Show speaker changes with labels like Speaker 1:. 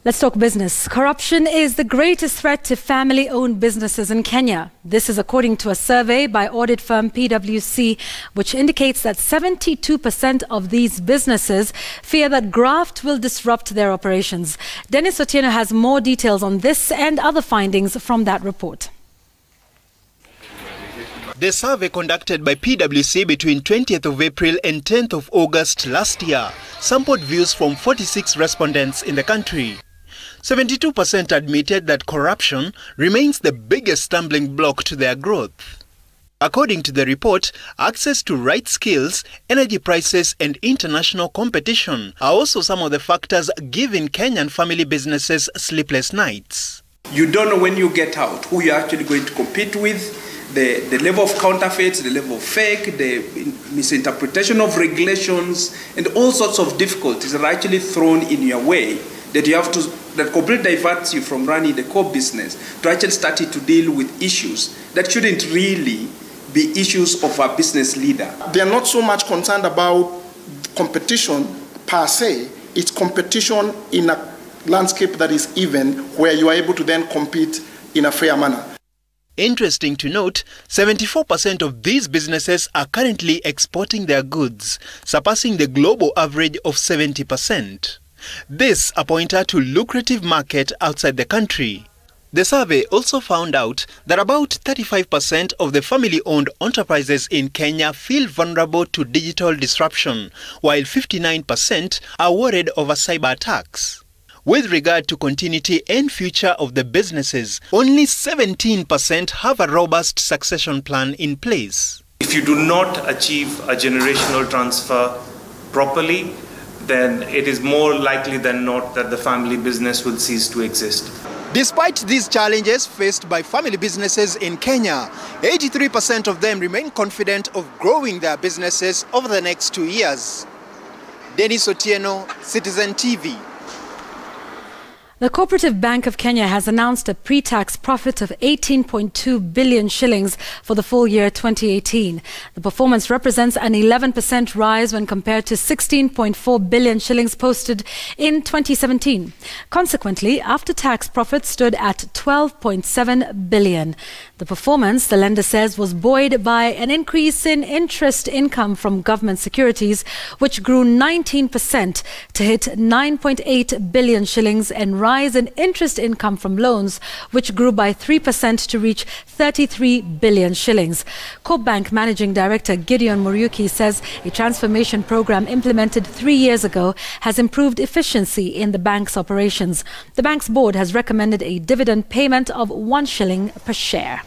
Speaker 1: Let's talk business. Corruption is the greatest threat to family-owned businesses in Kenya. This is according to a survey by audit firm PwC, which indicates that 72% of these businesses fear that graft will disrupt their operations. Dennis Otieno has more details on this and other findings from that report.
Speaker 2: The survey conducted by PwC between 20th of April and 10th of August last year sampled views from 46 respondents in the country. 72% admitted that corruption remains the biggest stumbling block to their growth. According to the report, access to right skills, energy prices and international competition are also some of the factors giving Kenyan family businesses sleepless nights.
Speaker 3: You don't know when you get out who you're actually going to compete with. The level of counterfeits, the level of fake, the misinterpretation of regulations, and all sorts of difficulties are actually thrown in your way that you have to, that completely diverts you from running the core business to actually starting to deal with issues that shouldn't really be issues of a business leader.
Speaker 4: They are not so much concerned about competition per se. It's competition in a landscape that is even, where you are able to then compete in a fair manner.
Speaker 2: Interesting to note, 74% of these businesses are currently exporting their goods, surpassing the global average of 70%. This a pointer to lucrative market outside the country. The survey also found out that about 35% of the family-owned enterprises in Kenya feel vulnerable to digital disruption, while 59% are worried over cyber attacks. With regard to continuity and future of the businesses, only 17% have a robust succession plan in place.
Speaker 5: If you do not achieve a generational transfer properly, then it is more likely than not that the family business will cease to exist.
Speaker 2: Despite these challenges faced by family businesses in Kenya, 83% of them remain confident of growing their businesses over the next 2 years. Dennis Otieno, Citizen TV.
Speaker 1: The Cooperative Bank of Kenya has announced a pre-tax profit of 18.2 billion shillings for the full year 2018. The performance represents an 11% rise when compared to 16.4 billion shillings posted in 2017. Consequently, after-tax profit stood at 12.7 billion. The performance, the lender says, was buoyed by an increase in interest income from government securities, which grew 19% to hit 9.8 billion shillings, and rise in interest income from loans, which grew by 3% to reach 33 billion shillings. Coop Bank Managing Director Gideon Muriuki says a transformation program implemented 3 years ago has improved efficiency in the bank's operations. The bank's board has recommended a dividend payment of 1 shilling per share.